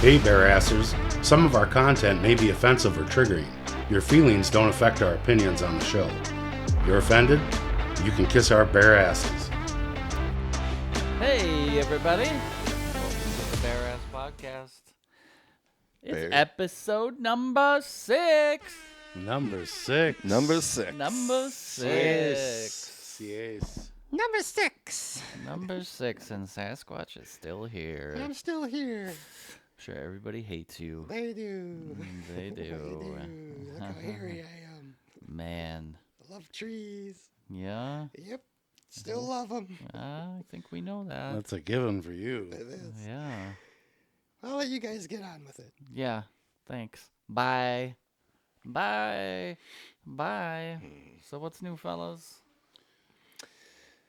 Hey, Bearassers. Some of our content may be offensive or triggering. Your feelings don't affect our opinions on the show. You're offended? You can kiss our bare asses. Hey, everybody. Welcome to the Bear Ass Podcast. It's Bear. episode number 6. Number 6. Number 6. Number 6. Yes. Number 6. Number 6, and Sasquatch is still here. I'm still here. Sure, everybody hates you. They do. They do. Look how hairy I am. Man. I love trees. Yeah? Yep. Still love them. I think we know that. That's a given for you. It is. Yeah. I'll let you guys get on with it. Yeah. Thanks. Bye. Bye. Bye. So what's new, fellas?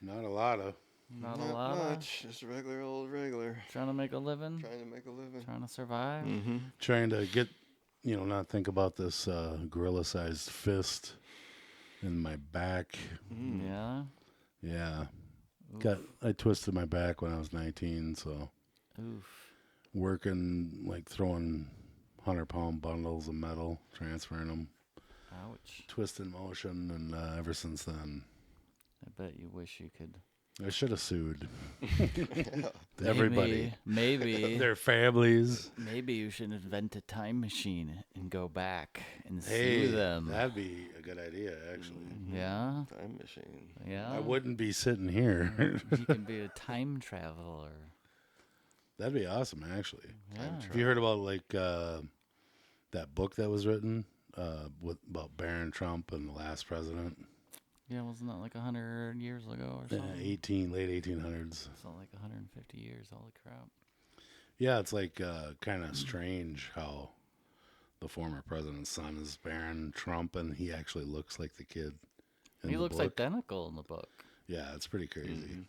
Not a lot of. Not a lot. much. Just regular old regular. Trying to make a living? Trying to make a living. Trying to survive? Mm-hmm. Trying to get, not think about this gorilla-sized fist in my back. Yeah. Yeah. Oof. I twisted my back when I was 19, so Oof. working, like throwing 100-pound bundles of metal, transferring them, Ouch. twist in motion, and ever since then, I bet you wish you could. I should have sued everybody, Maybe. their families. Maybe you should invent a time machine and go back and Hey, sue them. that'd be a good idea, actually. Yeah. Time machine. Yeah. I wouldn't be sitting here. You can be a time traveler. That'd be awesome, actually. Yeah. Have you heard about like that book that was written about Barron Trump and the last president? Yeah, wasn't that like 100 years ago or Yeah, something? late 1800s. It's not like 150 years. Holy crap. Yeah, it's like kind of strange how the former president's son is Barron Trump, and he actually looks like the kid. In He the looks book. identical in the book. Yeah, it's pretty crazy.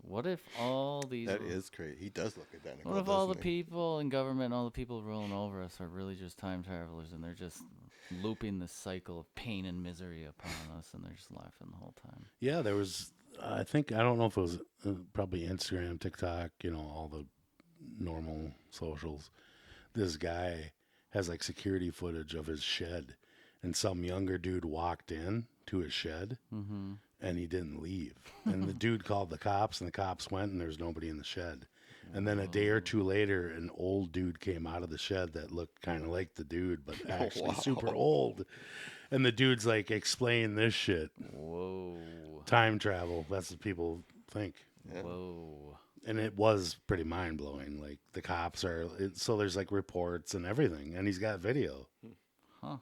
What if all these... That is great. He does look identical. What if all the doesn't he? people in government and all the people ruling over us are really just time travelers and they're just looping this cycle of pain and misery upon us and they're just laughing the whole time? Yeah, there was. I don't know if it was probably Instagram, TikTok, all the normal socials. This guy has like security footage of his shed, and some younger dude walked in to his shed. Mm-hmm. And he didn't leave. And the dude called the cops, and the cops went, and there's nobody in the shed. And then a day or two later, an old dude came out of the shed that looked kind of like the dude, but actually super old. And the dude's like, explain this shit. Whoa. Time travel. That's what people think. Yeah. Whoa. And it was pretty mind-blowing. Like, the cops are... so there's, like, reports and everything. And he's got video. Huh.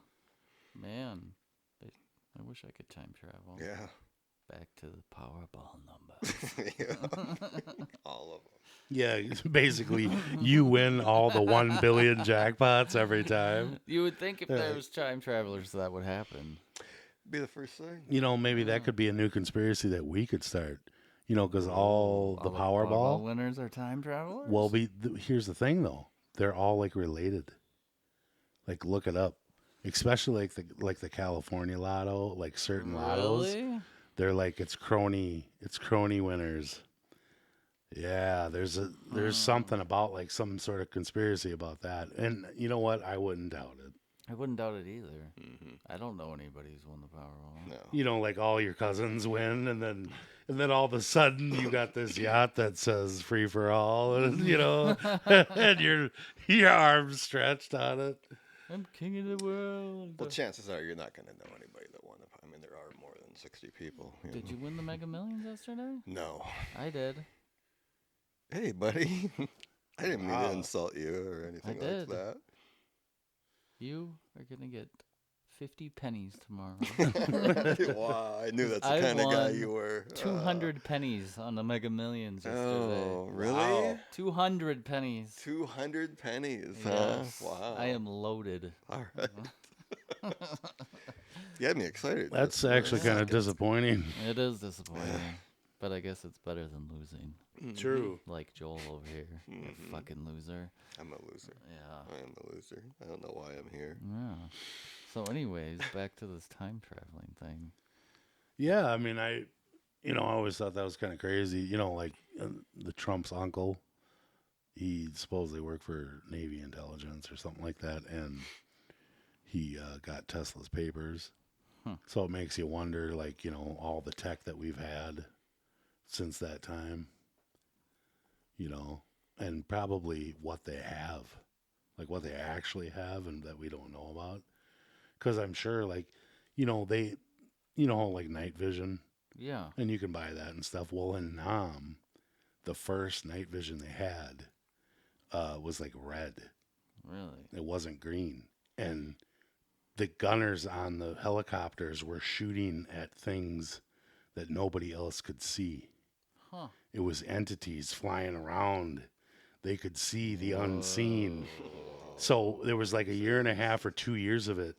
Man. I wish I could time travel. Yeah. Back to the Powerball number. Yeah. All of them. Yeah, basically, you win all the 1 billion jackpots every time. You would think if there was time travelers that would happen. Be the first thing. Maybe that could be a new conspiracy that we could start. Because all the Powerball winners are time travelers? well, here's the thing, though. They're all, like, related. Like, look it up. Especially, like the California lotto, like certain lottos. Really? They're like, it's crony winners. Yeah, there's something about, like, some sort of conspiracy about that. And you know what? I wouldn't doubt it. I wouldn't doubt it either. Mm-hmm. I don't know anybody who's won the Powerball. No. Like all your cousins win, and then all of a sudden you got this yacht that says free for all, and and your arms stretched on it. I'm king of the world. Well, chances are you're not going to know anybody that won. I mean, there are more than 60 people. Did you win the Mega Millions yesterday? No. I did. Hey, buddy. I didn't mean Wow. to insult you or anything did. like that. You are going to get 50 pennies tomorrow. Wow, I knew that's the I kind of guy won you were. 200 pennies on the Mega Millions yesterday. Oh, really? Wow. 200 pennies. 200 pennies, Yes. huh? Wow. I am loaded. All right. You had me excited. That's just for a actually kind of second. disappointing. It is disappointing. But I guess it's better than losing. True. Like Joel over here. You fucking loser. I'm a loser. Yeah. I am a loser. I don't know why I'm here. Yeah. So anyways, back to this time traveling thing. Yeah, I mean, I always thought that was kind of crazy. Like the Trump's uncle He supposedly worked for Navy intelligence or something like that, and he got Tesla's papers. So it makes you wonder, like, all the tech that we've had since that time, and probably what they have, like what they actually have and that we don't know about. Because I'm sure, like, they, like night vision, Yeah. and you can buy that and stuff. Well, in Nam, the first night vision they had was like red. Really? It wasn't green. And the gunners on the helicopters were shooting at things that nobody else could see. Huh. It was entities flying around. They could see the unseen. So there was like a year and a half or 2 years of it,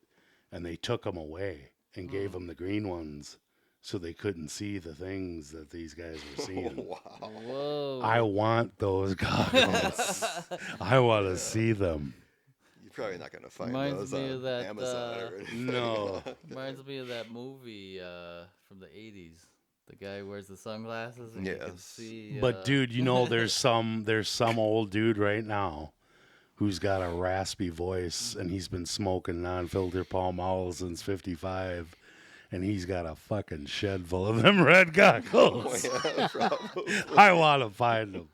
and they took them away and gave them the green ones so they couldn't see the things that these guys were seeing. Whoa. I want those goggles. I want to see them. You're probably not going to find Reminds those me on of that, Amazon or anything. No. Reminds me of that movie from the 80s. The guy wears the sunglasses and you can Yes. see. But dude, there's some old dude right now who's got a raspy voice, and he's been smoking non-filter Pall Mall since 55, and he's got a fucking shed full of them red goggles. Yeah, probably. I want to find them.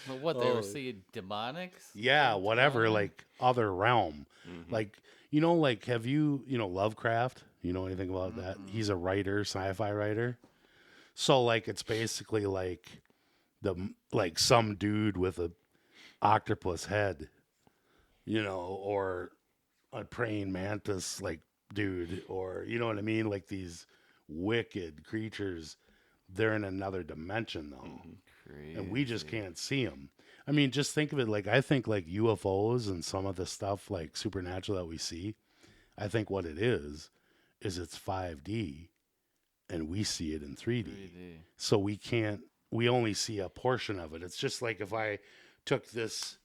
But what, they were seeing demonics? Yeah, whatever, like other realm. Like, like, have you, Lovecraft? You know anything about that? He's a writer, sci-fi writer. So, like, it's basically like some dude with a octopus head, or a praying mantis, like, dude, or, you know what I mean? Like these wicked creatures. They're in another dimension, though. Crazy. And we just can't see them. I mean, just think of it like, I think like UFOs and some of the stuff like supernatural that we see, I think what it is it's 5D and we see it in 3D. 3D. So we only see a portion of it. It's just like if I took this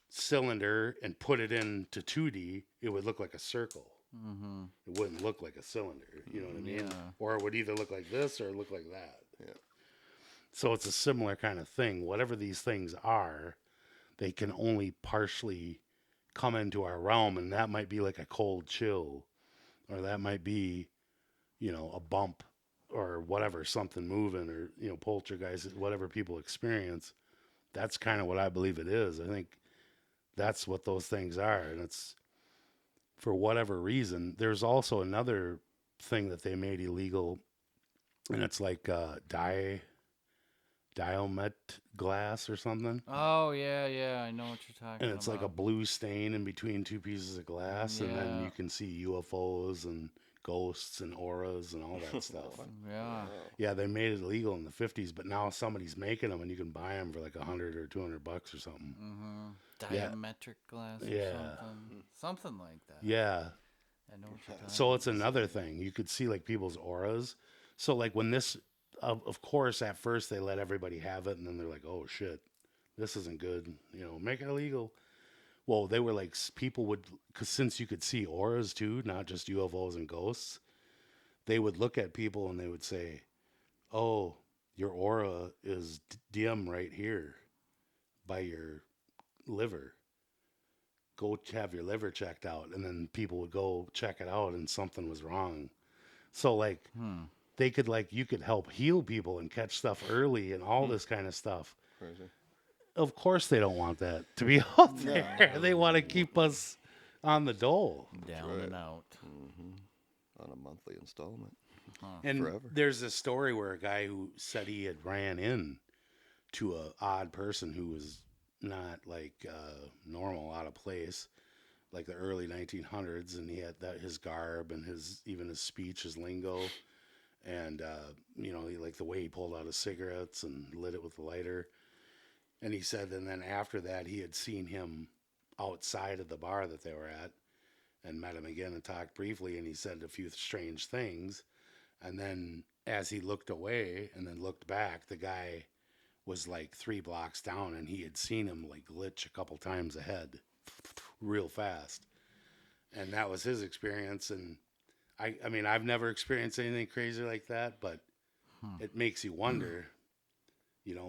cylinder and put it into 2D, it would look like a circle. Mm-hmm. It wouldn't look like a cylinder. You know what I mean? Yeah. Or it would either look like this or look like that. Yeah. So it's a similar kind of thing. Whatever these things are, they can only partially come into our realm, and that might be like a cold chill, or that might be, a bump, or whatever, something moving, or poltergeist, whatever people experience. That's kind of what I believe it is. I think that's what those things are, and it's for whatever reason. There's also another thing that they made illegal, and it's like Diomet glass or something. Oh, yeah, I know what you're talking about. And it's like a blue stain in between two pieces of glass, and then Yeah. you can see UFOs and ghosts and auras and all that stuff. Yeah. Yeah, they made it illegal in the 50s, but now somebody's making them, and you can buy them for like $100 or $200 or something. Mm-hmm. Yeah. Diametric glass or Yeah. something. Something like that. Yeah. I know what you're talking So it's another thing. You could see like people's auras. So like when this, of course, at first they let everybody have it, and then they're like, oh shit, this isn't good. Make it illegal. Well, they were like, people would, because since you could see auras too, not just UFOs and ghosts, they would look at people and they would say, oh, your aura is dim right here by your liver. Go have your liver checked out. And then people would go check it out and something was wrong. So like they could you could help heal people and catch stuff early and all this kind of stuff. Crazy. Of course they don't want that to be out there. They want to keep us on the dole. Down right. and out. On a monthly installment. And Forever. there's a story where a guy who said he had ran in to a odd person who was not normal, out of place, like the early 1900s, and he had his garb and his speech, his lingo, and he, like the way he pulled out his cigarettes and lit it with a lighter. And he said, and then after that, he had seen him outside of the bar that they were at, and met him again and talked briefly, and he said a few strange things. And then as he looked away and then looked back, the guy was like 3 blocks down, and he had seen him like glitch a couple times ahead real fast. And that was his experience. And I mean, I've never experienced anything crazy like that, but it makes you wonder,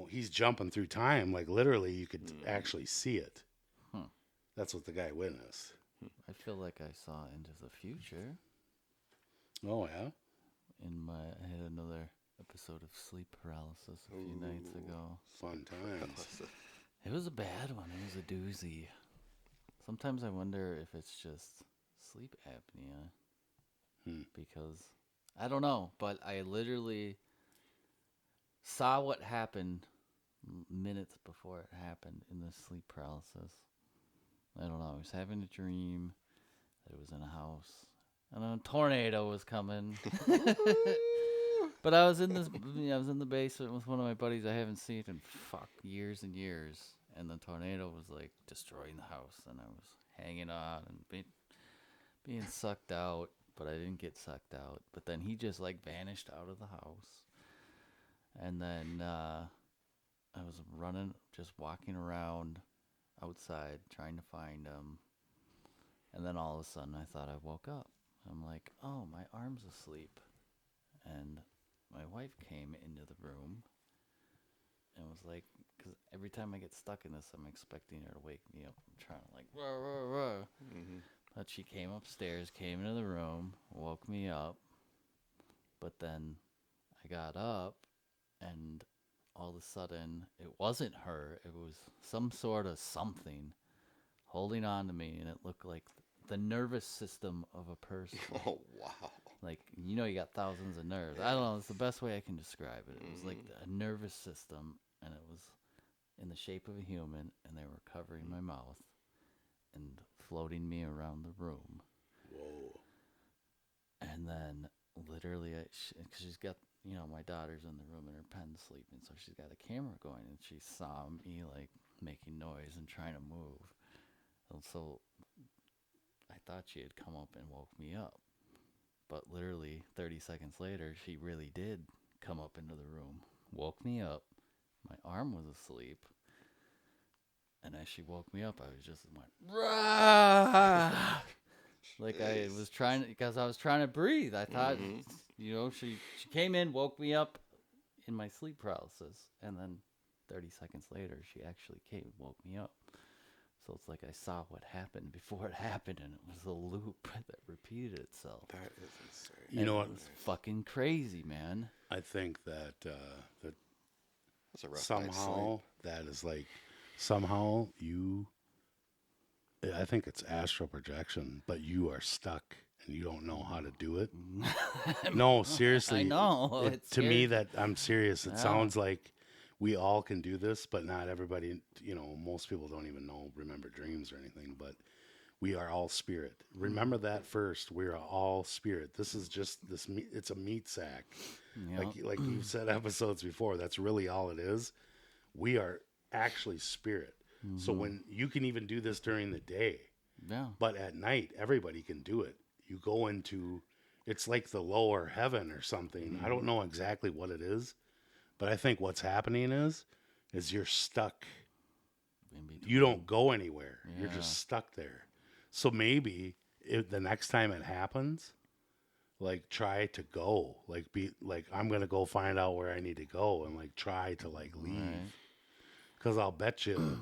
he's jumping through time. Like literally, you could actually see it. Hmm. That's what the guy witnessed. I feel like I saw Into the Future. Oh yeah. I had another episode of sleep paralysis a few nights ago. Fun times. It was a bad one. It was a doozy. Sometimes I wonder if it's just sleep apnea. Because I don't know, but I literally saw what happened minutes before it happened in this sleep paralysis. I don't know. I was having a dream that it was in a house and a tornado was coming. But I was in the basement with one of my buddies I haven't seen in years and years, and the tornado was like destroying the house, and I was hanging on and being sucked out, but I didn't get sucked out. But then he just like vanished out of the house, and then I was just walking around outside trying to find him, and then all of a sudden I thought I woke up. I'm like, oh, my arm's asleep, and my wife came into the room and was like, because every time I get stuck in this, I'm expecting her to wake me up. I'm trying to like, rah, rah, rah. But she came upstairs, came into the room, woke me up. But then I got up, and all of a sudden, it wasn't her. It was some sort of something holding on to me, and it looked like the nervous system of a person. Oh, wow. Like, you got thousands of nerves. I don't know. It's the best way I can describe it. It was like a nervous system, and it was in the shape of a human, and they were covering my mouth and floating me around the room. Whoa. And then, literally, she's got, my daughter's in the room in her pen sleeping, so she's got a camera going, and she saw me, like, making noise and trying to move. And so I thought she had come up and woke me up. But literally 30 seconds later, she really did come up into the room, woke me up. My arm was asleep. And as she woke me up, I was just went, rah! Like I was trying to, because I was trying to breathe. I thought, she came in, woke me up in my sleep paralysis. And then 30 seconds later, she actually came and woke me up. So it's like I saw what happened before it happened, and it was a loop that repeated itself. That is insane. You know what? It was fucking crazy, man. I think that That's a rough night's somehow that is like somehow you. I think it's astral projection, but you are stuck and you don't know how to do it. No, seriously. I know. It's to me, scary. that I'm serious. It Yeah. sounds like we all can do this, but not everybody. Most people don't even remember dreams or anything. But we are all spirit. Remember that first. We are all spirit. This is just this. It's a meat sack. Yep. Like you've said episodes before. That's really all it is. We are actually spirit. So when you can even do this during the day, Yeah. but at night everybody can do it. You go into, it's like the lower heaven or something. I don't know exactly what it is, but I think what's happening is you're stuck. In between. You don't go anywhere. You're Yeah. just stuck there. So maybe the next time it happens, like try to go, like be like, I'm going to go find out where I need to go and like try to like leave. Right. Cause I'll bet you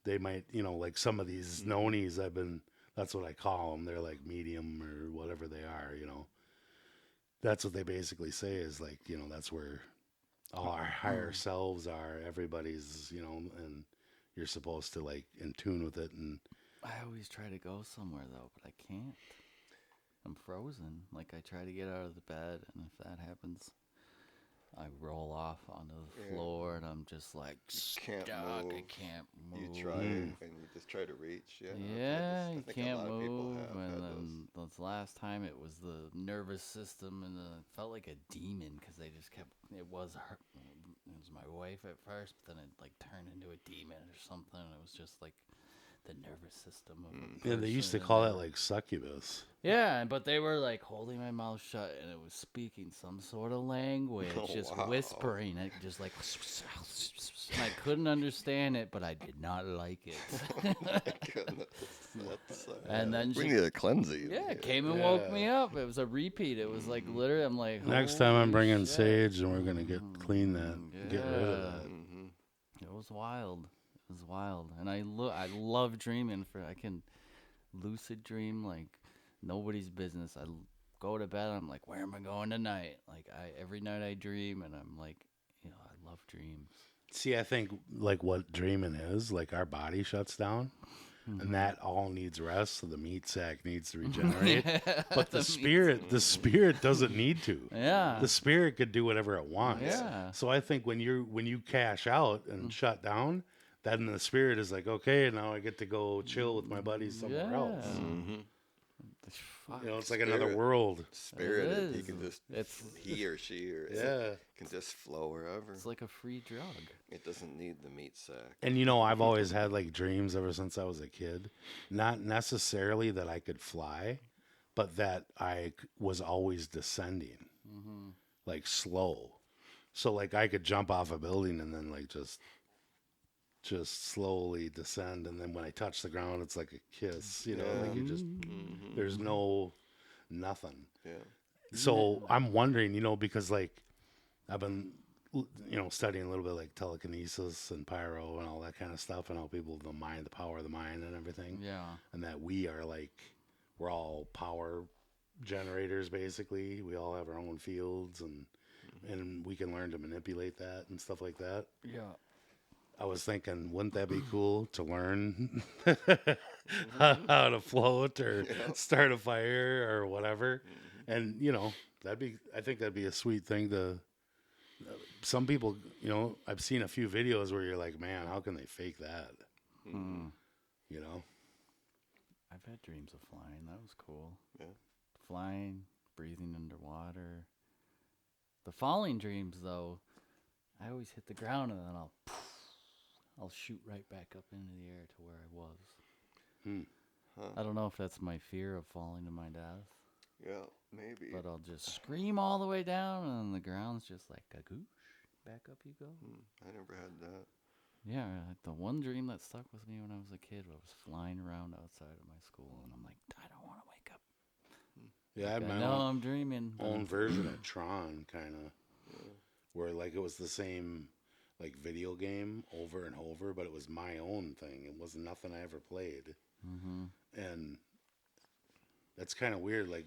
they might, like some of these nonies that's what I call them. They're like medium or whatever they are, That's what they basically say is like, that's where all our higher selves are. Everybody's, and you're supposed to like in tune with it. And I always try to go somewhere though, but I can't. I'm frozen. Like I try to get out of the bed, and if that happens, I roll off onto the floor, and I'm just like can't stuck. I move. can't move. You try and you just try to reach. Yeah. Yeah, I you think a can't lot of people move. have And had then this last time, it was the nervous system, and it felt like a demon because they just kept. It was her. It was my wife at first, but then it like turned into a demon or something. It was just like the nervous system of a yeah, they used to person, call and that like succubus. yeah, but they were like holding my mouth shut, and it was speaking some sort of language, Oh, just wow. whispering it, just like. And I couldn't understand it, but I did not like it. My goodness. That's, And then we she- need a cleansing. Yeah, here. it came and woke me up. It was a repeat. It was like literally, I'm like. Next time I'm "Holy bringing shit." sage and we're going to get rid of that. Yeah. was wild. It was wild, and I love dreaming. I can lucid dream like nobody's business. Go to bed. I'm like, where am I going tonight? Like every night I dream, and I'm like, I love dreams. See, I think like what dreaming is, like our body shuts down, and that all needs rest, so the meat sack needs to regenerate. But the spirit doesn't need to. Yeah. The spirit could do whatever it wants. Yeah. So I think when you cash out and shut down, then the spirit is like, okay, now I get to go chill with my buddies somewhere else. Fuck. It's like another Spirit. world. Spirit, he is. can just, It's- he or she or it Yeah. can just flow wherever. It's like a free drug. It doesn't need the meat sack. And I've always had like dreams ever since I was a kid. Not necessarily that I could fly, but that I was always descending, like slow. So like I could jump off a building and then like just slowly descend, and then when I touch the ground, it's like a kiss. Like you just there's no nothing. Yeah. So I'm wondering, because like I've been, studying a little bit like telekinesis and pyro and all that kind of stuff, and how people the power of the mind and everything. Yeah. And that we're all power generators basically. We all have our own fields, and we can learn to manipulate that and stuff like that. Yeah. I was thinking, wouldn't that be cool to learn how to float or start a fire or whatever? And I think that'd be a sweet thing to. Some people, I've seen a few videos where you're like, man, how can they fake that? I've had dreams of flying. That was cool. Yeah. Flying, breathing underwater. The falling dreams, though, I always hit the ground and then I'll shoot right back up into the air to where I was. I don't know if that's my fear of falling to my death, Yeah, maybe. but I'll just scream all the way down and the ground's just like a goosh. Back up you go. I never had that. Yeah, the one dream that stuck with me when I was a kid, I was flying around outside of my school, and I'm like, I don't want to wake up. Yeah, I had I my know own, I'm dreaming. own version of Tron, kind of, where like it was the same like video game over and over, but it was my own thing. It wasn't nothing I ever played, and that's kind of weird. Like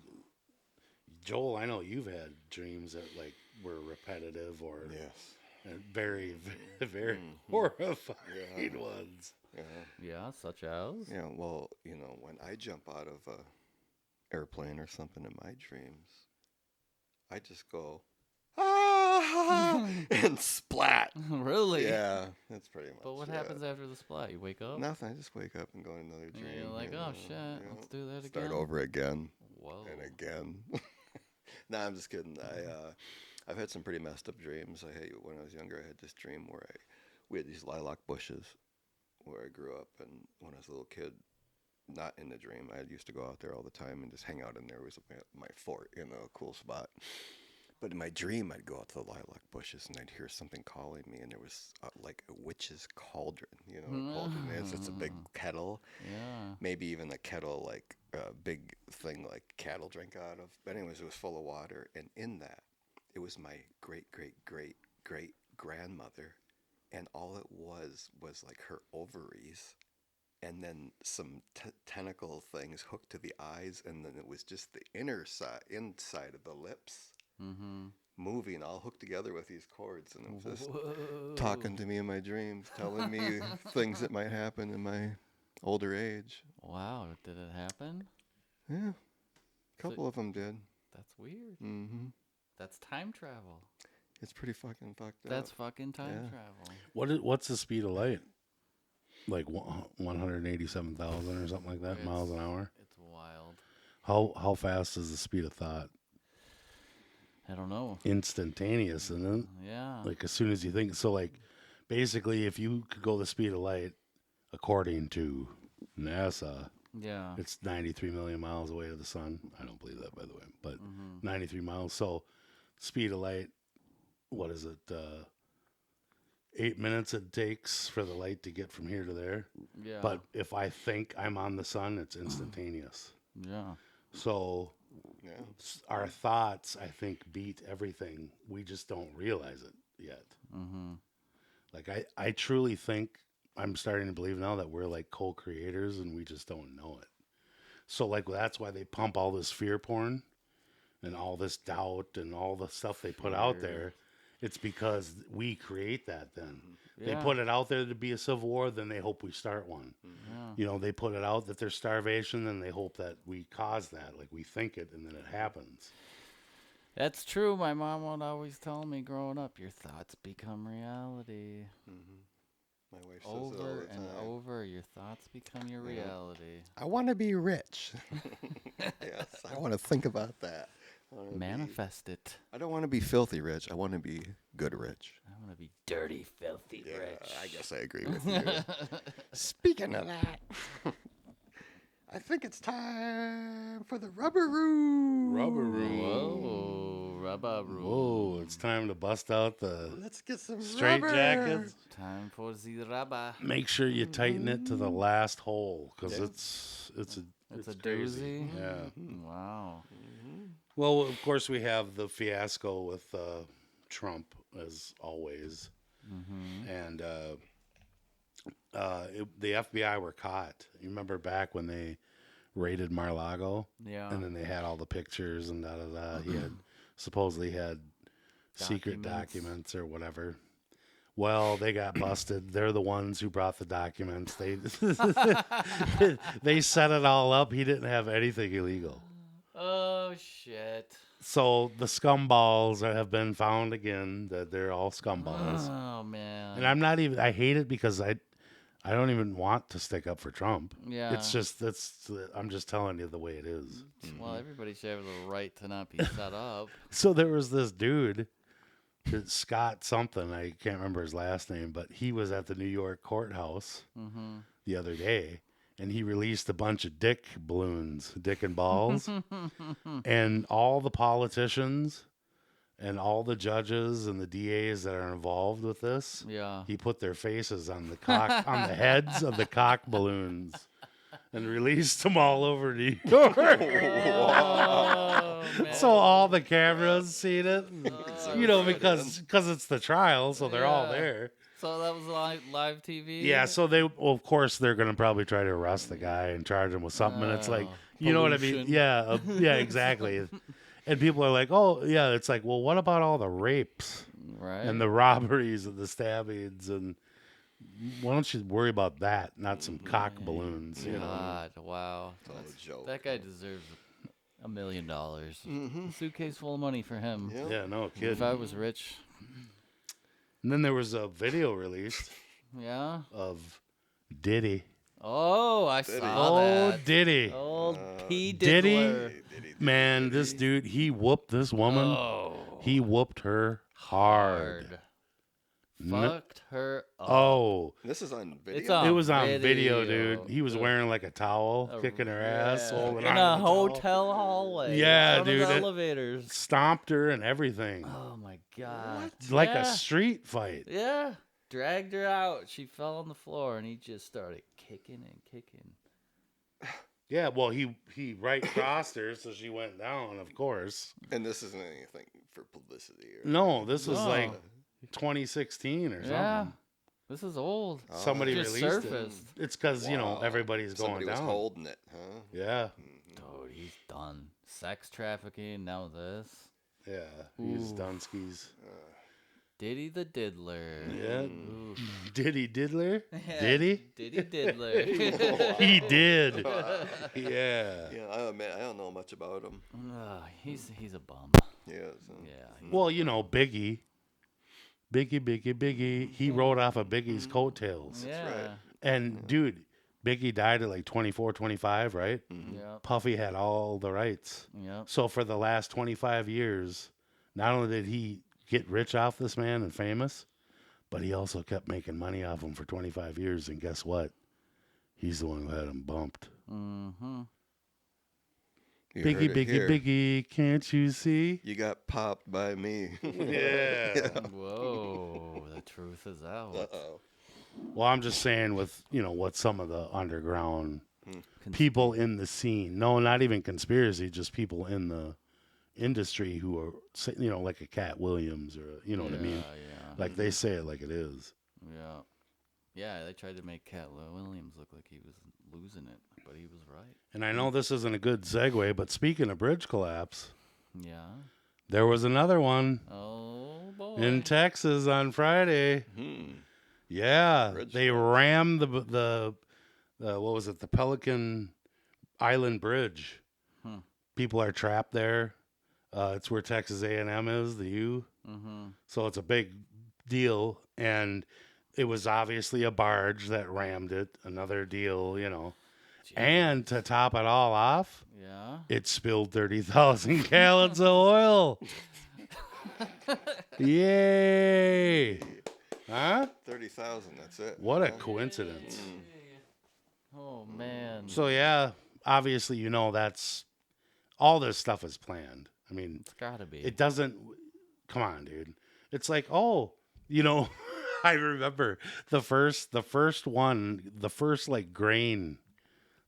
Joel, I know you've had dreams that like were repetitive or Yes. and very, very horrifying ones. Yeah. Yeah, such as? Yeah. Well, when I jump out of a airplane or something in my dreams, I just go, and splat. Really? Yeah, that's pretty much. But what it. happens after the splat? You wake up? Nothing. I just wake up and go in another And dream. you're like, oh shit, let's do that again. Start over again Whoa. and again. Nah, I'm just kidding. I've had some pretty messed up dreams. When I was younger, I had this dream where we had these lilac bushes where I grew up, and when I was a little kid, not in the dream, I used to go out there all the time and just hang out in there. It was my fort, a cool spot. But in my dream, I'd go out to the lilac bushes and I'd hear something calling me, and there was like a witch's cauldron. You know what a cauldron is? It's a big kettle. Yeah. Maybe even a kettle, like a big thing like cattle drink out of. But anyways, it was full of water, and in that, it was my great, great, great, great grandmother, and all it was like her ovaries, and then some tentacle things hooked to the eyes, and then it was just the inside of the lips. Moving, all hooked together with these cords, and it was just talking to me in my dreams, telling me things that might happen in my older age. Wow, did it happen? Yeah, a couple of them did. That's weird. Mm-hmm. That's time travel. It's pretty fucking fucked up. That's fucking time Yeah. travel. What's the speed of light? Like 187,000 or something like that miles an hour. It's wild. How fast is the speed of thought? I don't know. Instantaneous, isn't it? Yeah. Like as soon as you think. So like, basically, if you could go the speed of light, according to NASA, Yeah. it's 93 million miles away to the sun. I don't believe that, by the way, but 93 miles. So speed of light, what is it? 8 minutes it takes for the light to get from here to there. Yeah. But if I think I'm on the sun, it's instantaneous. Yeah. So Yeah. our thoughts, I think, beat everything. We just don't realize it yet. Like I truly think I'm starting to believe now that we're like co-creators and we just don't know it. So like that's why they pump all this fear porn and all this doubt and all the stuff they put out Fear. there. It's because we create that then. They Yeah. put it out there to be a civil war, then they hope we start one. Yeah. You know, they put it out that there's starvation, then they hope that we cause that. Like we think it and then it happens. That's true. My mom would always tell me growing up, your thoughts become reality. My wife says it all Over the and time. over, your thoughts become your reality. I want to be rich. Yes, I want to think about that. Manifest it. I don't want to be filthy rich. I want to be good rich. I want to be dirty, filthy Yeah, rich. I guess I agree with you. Speaking of that, I think it's time for the rubber room. Rubber room. Whoa, rubber room. Whoa, it's time to bust out the Let's get some straight rubber. jackets. Time for the rubber. Make sure you tighten it to the last hole because Yeah. it's It's a crazy. doozy? Yeah. Wow. Well, of course we have the fiasco with Trump as always, and the FBI were caught. You remember back when they raided Mar-a-Lago, Yeah. and then they had all the pictures and da da da. He had supposedly had secret documents or whatever. Well, they got busted. They're the ones who brought the documents. They they set it all up. He didn't have anything illegal. Oh, shit. So the scumballs have been found again. That they're all scumballs. Oh, man. And I'm not even. I hate it because I don't even want to stick up for Trump. Yeah. It's just I'm just telling you the way it is. Well, everybody should have the right to not be set up. So there was this dude, Scott something. I can't remember his last name, but he was at the New York courthouse the other day, and he released a bunch of dick balloons, dick and balls, and all the politicians and all the judges and the DAs that are involved with this. Yeah. He put their faces on the cock on the heads of the cock balloons and released them all over New York. Oh, man. So all the cameras seen it, you know, because it's the trial, so they're all Yeah. there. So that was live TV? Yeah, so of course they're gonna probably try to arrest the guy and charge him with something. And it's like, you know what I mean? pollution. Yeah, yeah, exactly. And people are like, oh yeah, it's like, well, what about all the rapes Right. and the robberies and the stabbings and why don't you worry about that, not some cock balloons? You know. God, wow. It's all a joke. That guy deserves $1 million. A suitcase full of money for him. Yeah. Yeah, no If kid. I was rich. And then there was a video released Yeah. of Diddy. Oh, I saw Oh, that. Diddy. Old P. Diddy? Diddler. Man, this dude, he whooped this woman. Oh. He whooped her hard. Fucked her up. Oh, This is on video. It's on it was on video, video. dude. He was wearing like a towel, kicking her ass, holding in on a to the towel. hotel hallway. Yeah, in front of dude, the it- elevators. Stomped her and everything. Oh my god. Like Yeah. a street fight. Yeah. Dragged her out. She fell on the floor and he just started kicking and kicking. Yeah, well, he right crossed her, so she went down, of course. And this isn't anything for publicity. Or No, this was No. like 2016 or something. Yeah. This is old. Somebody Just released surfaced. it. It's because, you know, Wow. everybody's Somebody going was down. holding it, huh? Yeah, Dude, he's done. Sex trafficking, now this. yeah. He's Ooh. Dunskies. Diddy the Diddler. Yeah. Ooh. Diddy Diddler? Did he? Diddy Diddler. He did. Yeah. Yeah, I don't know much about him. He's a bum. Yeah. So. Yeah. Well, you know, Biggie. Biggie. He rode off of Biggie's coattails. Yeah. right. And, dude, Biggie died at like 24, 25, right? Yep. Puffy had all the rights. Yep. So for the last 25 years, not only did he get rich off this man and famous, but he also kept making money off him for 25 years. And guess what? He's the one who had him bumped. Mm-hmm. You heard it here. Biggie, can't you see? You got popped by me. Yeah. Whoa, the truth is out. Uh-oh. Well, I'm just saying with, you know, what some of the underground people in the scene, no, not even conspiracy, just people in the industry who are, you know, like a Cat Williams or, you know what I mean? Yeah. Like they say it like it is. Yeah. Yeah, they tried to make Cat Williams look like he was losing it, but he was right. And I know this isn't a good segue, but speaking of bridge collapse, Yeah. there was another one Oh, boy. in Texas on Friday. Yeah, Bridge they collapse. rammed the what was it? The Pelican Island Bridge. People are trapped there. It's where Texas A&M is, the U. So it's a big deal, and it was obviously a barge that rammed it. Another deal, you know. And to top it all off, Yeah. it spilled 30,000 gallons of oil. Yay! Huh? 30,000. That's it. What a huh? coincidence. Oh, man. So yeah, obviously, you know, that's all this stuff is planned. I mean, It's got to be. it doesn't. Come on, dude. It's like, oh, you know, I remember the first like grain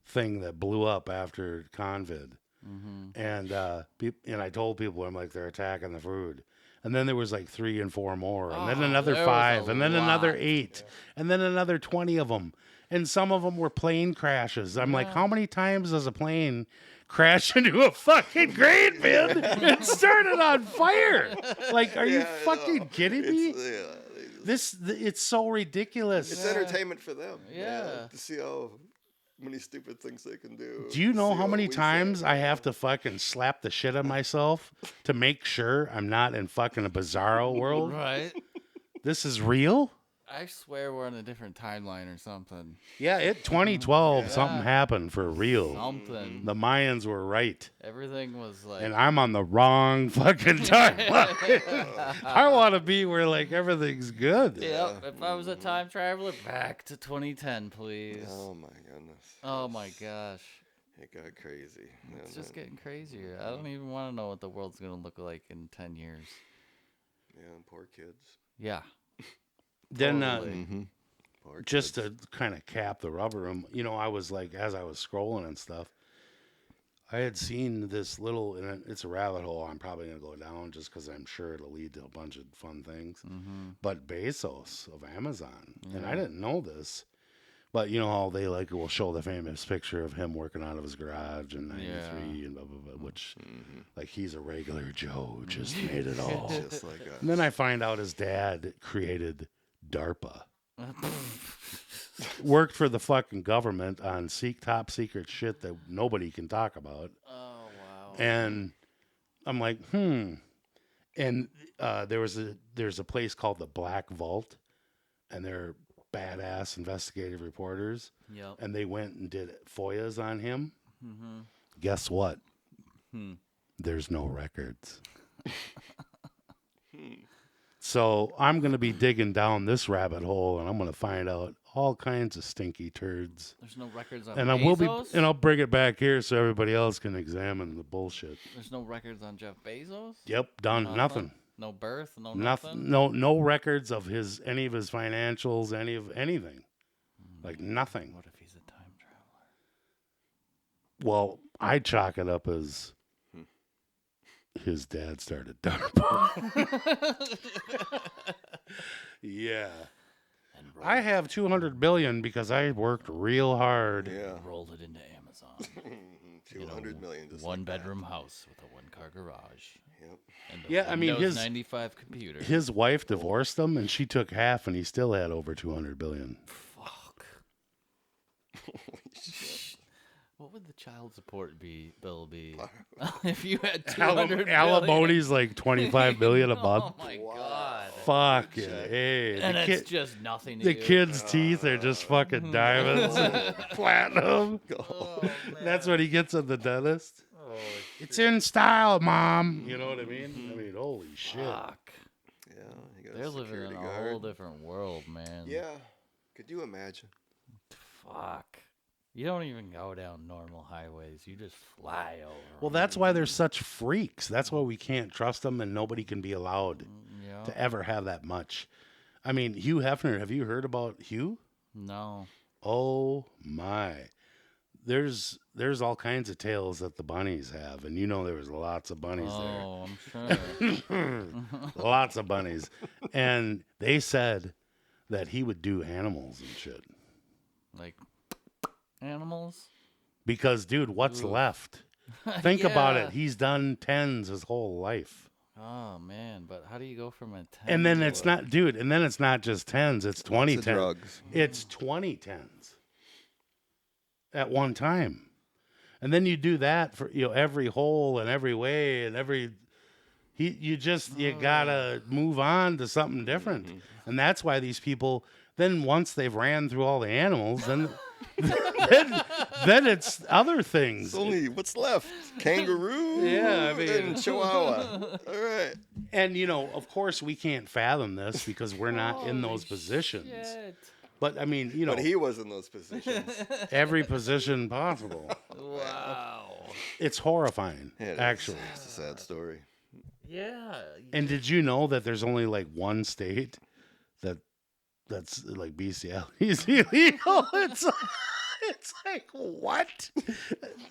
thing that blew up after Convid, and and I told people, I'm like, they're attacking the food. And then there was like 3 and 4 more, and then Oh, another there was 5, a and then another lot. 8, and then another 20 of them. And some of them were plane crashes. I'm like, how many times does a plane crash into a fucking grain bin and start it on fire? Like, are you Yeah, I fucking know. kidding me? It's It's so ridiculous. it's entertainment for them. Yeah. To see how many stupid things they can do. Do you know See how what many we times say. I have to fucking slap the shit out of myself to make sure I'm not in fucking a bizarro world? Right? This is real? I swear we're on a different timeline or something. Yeah, 2012, something happened for real. Something. The Mayans were right. Everything was like. And I'm on the wrong fucking timeline. I want to be where like everything's good. Yep. If I was a time traveler, back to 2010, please. Oh my goodness. Oh my gosh. It got crazy. It's just getting crazier. I don't even want to know what the world's going to look like in 10 years. Yeah, and poor kids. Yeah. Then Totally. Poor just kids. to kind of cap the rubber room, you know, I was like, as I was scrolling and stuff, I had seen this little, and it's a rabbit hole I'm probably going to go down just because I'm sure it'll lead to a bunch of fun things. But Bezos of Amazon, and I didn't know this, but you know how they like will show the famous picture of him working out of his garage in '93 and blah, blah, blah, which like he's a regular Joe, just made it all. Just like And then I find out his dad created DARPA. Worked for the fucking government on top secret shit that nobody can talk about. Oh, wow. And I'm like, And there's a place called the Black Vault, and they're badass investigative reporters. Yep. And they went and did FOIAs on him. Guess what? There's no records. So I'm going to be digging down this rabbit hole, and I'm going to find out all kinds of stinky turds. There's no records on And I Bezos? will be, and I'll bring it back here so everybody else can examine the bullshit. There's no records on Jeff Bezos? Yep, done. Nothing. No birth? No Nothing. nothing? No records of any of his financials, any of anything. Like nothing. What if he's a time traveler? Well, I chalk it up as his dad started DARPA. Yeah. And I have 200 billion because I worked real hard. Yeah. rolled it into Amazon. 200 million. Just One like that. bedroom house with a 1-car garage. Yep. And a Yeah, I mean, Windows his- 95 computer. His wife divorced him, and she took half, and he still had over 200 billion. Fuck. What would the child support bill be if you had 200 Alimony's like 25 million a month. Oh my god. Fuck yeah. Hey, And the, it's just nothing to the do. kid's teeth are just fucking diamonds and platinum. Oh, That's what he gets at the dentist. Oh, It's in style, Mom. You know what I mean? I mean, holy shit. fuck. Yeah. You got a They're living in security a guard. whole different world, man. Yeah. Could you imagine? Fuck. You don't even go down normal highways. You just fly over. Well, that's why they're such freaks. That's why we can't trust them, and nobody can be allowed Yeah. to ever have that much. I mean, Hugh Hefner, have you heard about Hugh? No. Oh my. There's all kinds of tales that the bunnies have, and you know there was lots of bunnies Oh, I'm sure. there. Lots of bunnies. And they said that he would do animals and shit. Like animals. Because, dude, what's Oof. left? Think about Yeah. it. He's done tens his whole life. Oh man, but how do you go from a 10? And then to it's a- not, dude, and then it's not just tens, it's 20 Lots of tens. drugs. It's 20 tens at one time. And then you do that for, every hole and every way and you gotta move on to something different. And that's why these people, then once they've ran through all the animals, then then it's other things. It's only what's left. Kangaroo. Yeah, I mean- and Chihuahua. All right. And of course we can't fathom this because we're not in Holy those positions. shit. But I mean, But he was in those positions. every position possible. Wow. It's horrifying, Yeah, it is. actually. It's a sad story. Yeah. And did you know that there's only like one state that's like bestiality is illegal? It's like what?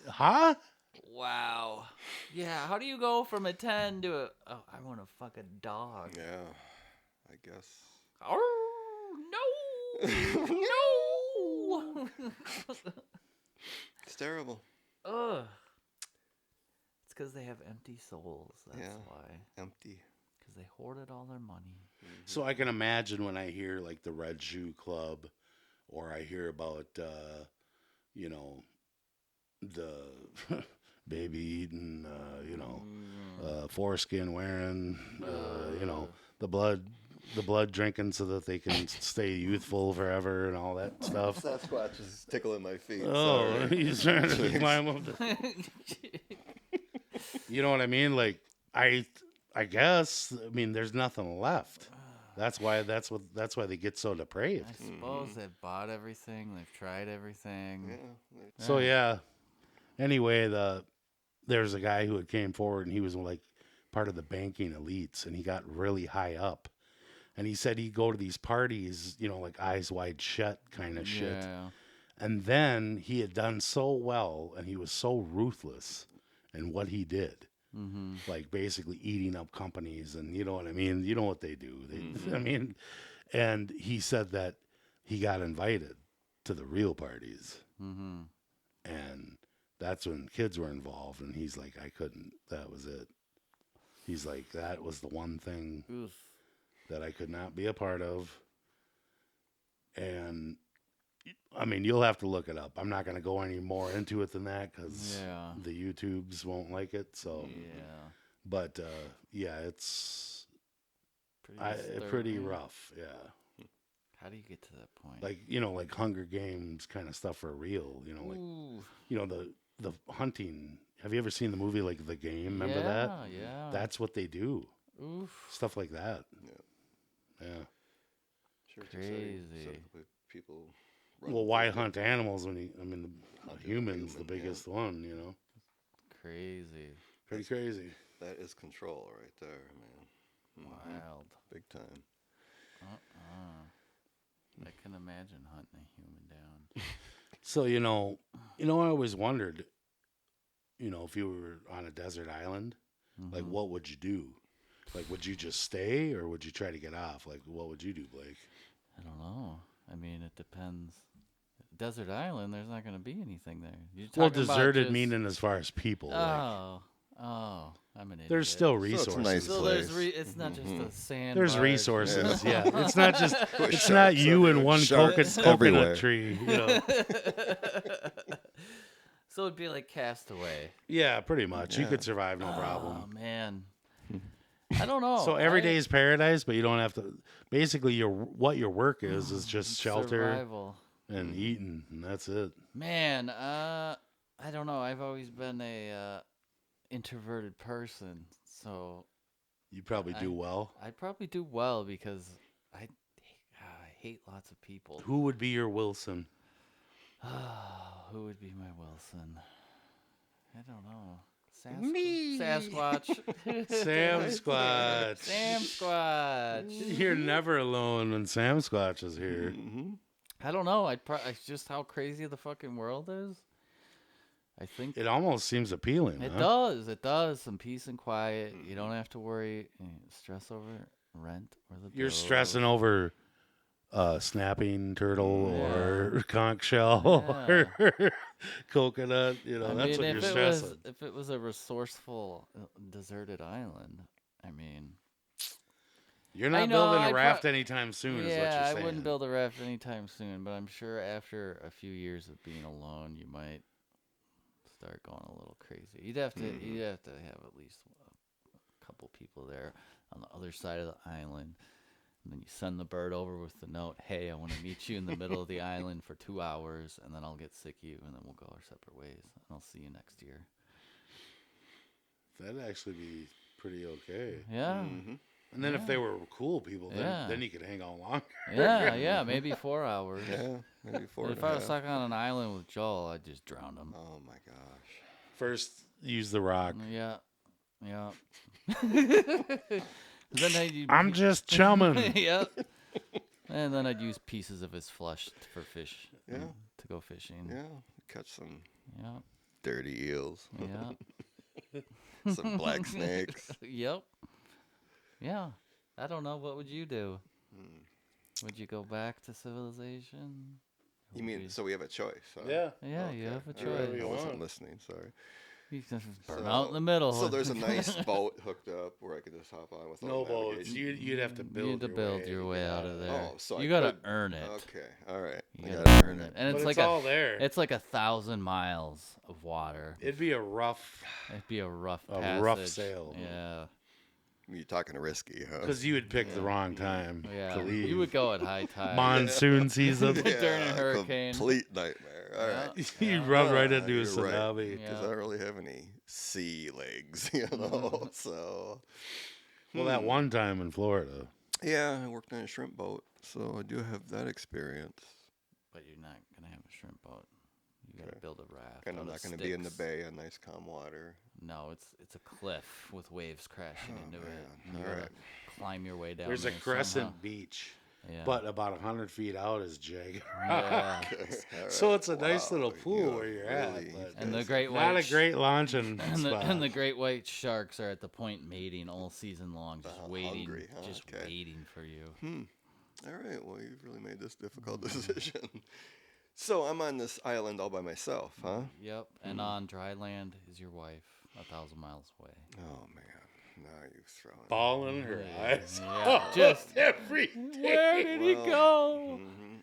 Huh? Wow. Yeah. How do you go from a 10 to a? Oh, I want to fuck a dog. Yeah, I guess. Oh no! No! It's terrible. Ugh. It's because they have empty souls. That's Yeah. why. Empty. Because they hoarded all their money. So I can imagine when I hear like the Red Shoe Club, or I hear about the baby eating, foreskin wearing, the blood drinking so that they can stay youthful forever and all that stuff. Sasquatch is tickling my feet. Oh, Sorry. he's trying to climb up. You know what I mean? Like I guess. I mean, there's nothing left. That's why they get so depraved. I suppose they've bought everything. They've tried everything. Yeah. So yeah. Anyway, there's a guy who had came forward and he was like part of the banking elites and he got really high up. And he said he'd go to these parties, like eyes wide shut kind of shit. Yeah. And then he had done so well and he was so ruthless in what he did. Mm-hmm. Like basically eating up companies and you know what I mean? You know what they do. I mean, and he said that he got invited to the real parties. Mm-hmm. And that's when kids were involved and he's like, I couldn't, that was it. He's like, that was the one thing Oof. that I could not be a part of. And I mean, you'll have to look it up. I'm not going to go any more into it than that because Yeah. the YouTubes won't like it. So, Yeah. but yeah, it's pretty disturbing. rough. Yeah. How do you get to that point? Like, like Hunger Games kind of stuff for real, like, Ooh. the hunting. Have you ever seen the movie like The Game? Remember that? Yeah. That's what they do. Oof. Stuff like that. Yeah. Sure, it's exciting. Crazy. So the people. run Well, why through hunt animals when the Hunting human's the human, yeah. biggest one, Crazy. Pretty crazy. That is control right there, man. Wild. Big time. I can imagine hunting a human down. So, I always wondered, if you were on a desert island, like Mm-hmm. what would you do? Like, would you just stay or would you try to get off? Like, what would you do, Blake? I don't know. I mean, it depends. Desert island, there's not going to be anything there. You're Well, talking about deserted just- meaning as far as people. like, Oh, I'm an idiot. there's still it's a resources. nice So place. it's not just a sand. There's barge. resources. Yeah. It's not just, With it's not sharks you and everywhere. one Sharks coconut everywhere. tree. So it'd be like Castaway. Yeah, pretty much. You Yeah. could survive no Oh problem. man, I don't know. So every I- day is paradise, but you don't have to. Basically, what your work is just shelter survival. and eating, and that's it. Man, I don't know. I've always been a introverted person, so You probably do well. I'd probably do well because I hate lots of people. Who would be your Wilson? Who would be my Wilson? I don't know. Me. Sasquatch. Sam Squatch. Sam Squatch. You're never alone when Sam Squatch is here. Mm-hmm. I don't know. It's just how crazy the fucking world is. I think It almost seems appealing. it huh? does. It does. Some peace and quiet. You don't have to worry, stress over rent or the You're bills. stressing over snapping turtle or conch shell Yeah. or coconut. You know, I that's mean, what you're if it stressing. was if it was a resourceful deserted island, I mean, You're I not know, building a I'd raft pro- anytime soon, is what yeah, you're I saying. wouldn't build a raft anytime soon, but I'm sure after a few years of being alone, you might start going a little crazy. You'd have to have at least a couple people there on the other side of the island. And then you send the bird over with the note, "Hey, I want to meet you in the middle of the island for 2 hours, and then I'll get sick of you, and then we'll go our separate ways. And I'll see you next year." That'd actually be pretty okay. Yeah, And then if they were cool people, Yeah. then you could hang out longer. yeah, maybe 4 hours. Yeah, maybe four But and if a I was half. stuck on an island with Joel, I'd just drown him. Oh my gosh. First, use the rock. Yeah. Then I'd I'm just chumming. yeah. And then I'd use pieces of his flesh for fish. Yeah. To go fishing. Yeah, catch some Yeah. dirty eels, Yeah. some black snakes. Yep. Yeah. I don't know. What would you do? Would you go back to civilization? You mean so we have a choice? Huh? Yeah. Yeah, you Okay. have a Whatever choice. you I wasn't want. listening. Sorry. You can just burn So- out in the middle. So there's a nice boat hooked up where I could just hop on with No all boats. navigation. You'd have to build. You need to build your way out of there. Oh, so you I gotta could- earn it. Okay, all right. You I gotta earn it. And But it's like all there. it's like 1,000 miles of water. It'd be a rough, It'd be a rough rough passage. sail. Yeah. You're talking risky, huh? because you would pick the wrong time Yeah. to leave. You would go at high tide. Monsoon season. during a hurricane. Complete nightmare. All Yeah. right. you run right into a You're right. tsunami. Yeah. Because I don't really have any sea legs, you know. So Well, that one time in Florida, yeah, I worked on a shrimp boat, so I do have that experience. But you're not gonna have a shrimp boat. You gotta Okay. build a raft. And I'm out of not going to be in the sticks. bay on nice calm water. No, it's a cliff with waves crashing into it. man. And you All gotta right. climb your way down. there's a there crescent somehow. beach, Yeah. but about 100 feet out is jagged. yeah. So it's a nice Wow, little you pool know, where you're at, really, but And the guys- great not white a great launching and spot. the great white sharks are at the point mating all season long, just waiting, hungry, huh? just Okay. waiting for you. All right, well, you've really made this difficult decision. So I'm on this island all by myself, huh? Yep. And on dry land is your wife, 1,000 miles away. Oh, man. Now you've thrown it. Bawling her eyes Yeah, just every day. where did he go?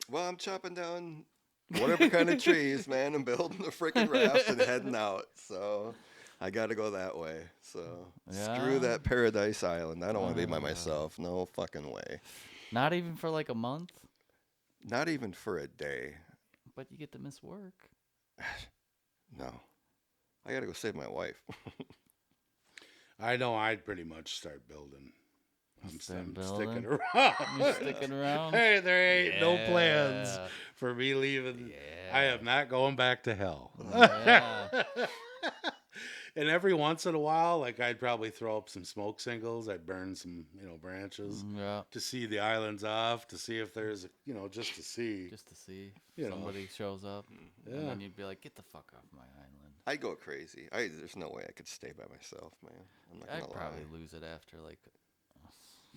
Well, I'm chopping down whatever kind of trees, man, and building the freaking raft and heading out. So I got to go that way. So Yeah. screw that paradise island. I don't want to be by myself. No fucking way. Not even for like a month, Not even for a day. but you get to miss work. No. I got to go save my wife. I know I'd pretty much start building. I'm Start sticking building? around. You sticking around? Hey, there ain't no plans Yeah. for me leaving. Yeah. I am not going back to hell. Yeah. And every once in a while, like I'd probably throw up some smoke singles. I'd burn some, branches Yeah. to see the islands off, to see if there's, just to see. Just to see You if know. somebody shows up. Yeah. And then you'd be like, get the fuck off my island. I'd go crazy. There's no way I could stay by myself, man. I'm not I'd gonna probably lie. lose it after like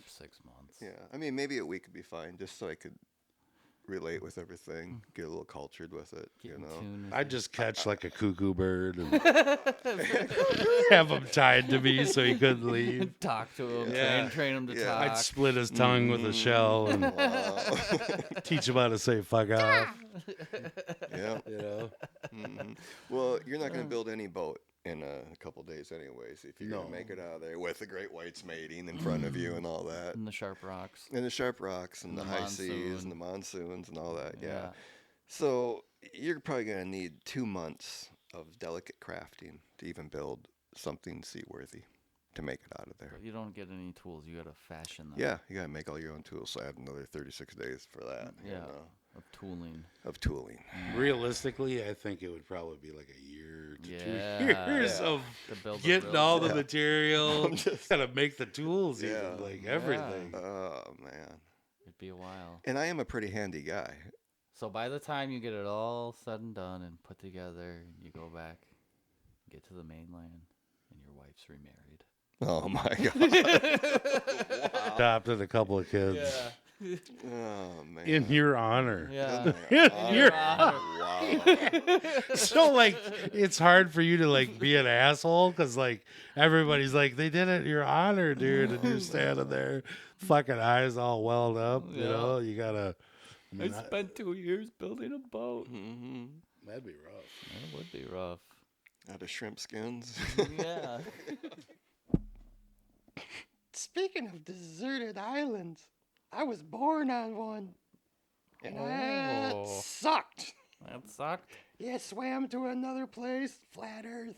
6 months. Yeah, I mean, maybe a week would be fine, just so I could relate with everything, get a little cultured with it, Get you in know. tune with I'd it. just catch like a cuckoo bird and have him tied to me so he couldn't leave. Talk to him, Yeah. train him to Yeah. talk. I'd split his tongue with a shell and Wow. teach him how to say fuck off. Yeah. You know? Mhm. Well, you're not going to build any boat in a couple days, anyways. If you're going No. to make it out of there with the great whites mating in front of you and all that, And the sharp rocks. and the sharp rocks and And the the high seas monsoon. and the monsoons and all that. Yeah. Yeah. So you're probably going to need 2 months of delicate crafting to even build something seaworthy to make it out of there. But you don't get any tools. You gotta fashion them. Yeah, you got to make all your own tools. So I have another 36 days for that. you Yeah. know, Of tooling. of tooling. Realistically, I think it would probably be like a year to Yeah. 2 years Yeah. of To build a getting real all boat. the material, I'm just- gotta make the tools, Yeah. even like Yeah. everything. Oh man. It'd be a while. And I am a pretty handy guy. So by the time you get it all said and done and put together, you go back, get to the mainland, and your wife's remarried. Oh my god. Adopted a couple of kids. Oh man. in your honor. Yeah. You're- Wow. So like, it's hard for you to like be an asshole because like everybody's like, they did it in your honor, dude, and you're standing there, fucking eyes all welled up. You Yeah. know, you gotta. I I mean, spent 2 years building a boat. Hmm. that'd be rough. That would be rough. Out of shrimp skins. Yeah. Speaking of deserted islands, I was born on one. And that Oh. sucked. That sucked. Yeah, swam to another place, flat Earth.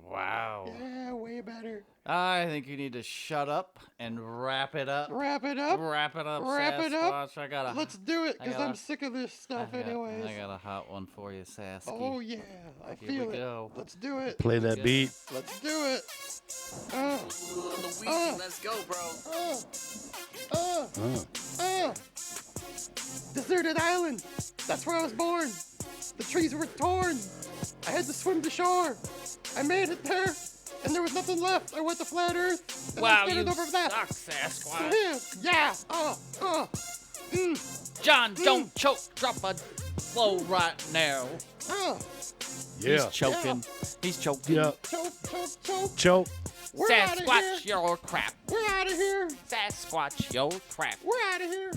Wow. Yeah, way better. I think you need to shut up and wrap it up. Wrap it up. Wrap it up, Wrap it up. Sasquatch. I got a. Let's do it, I because gotta- I'm sick of this stuff anyways. I got a hot one for you, Sasky. Oh, yeah. I Here feel we it. go. Let's do it. Play that Yeah. beat. Let's do it. Luigi, let's go, bro. Deserted island. That's where I was born. The trees were torn. I had to swim to shore. I made it there, and there was nothing left. I went to flat Earth. And Wow, I you started over that. suck, Sasquatch. Yeah. John, don't choke. Drop a flow right now. Yeah. He's choking. He's choking. Yeah. Choke. Choke. We're out of Sasquatch, here. your crap. We're out of here. Sasquatch, your crap. We're out of here.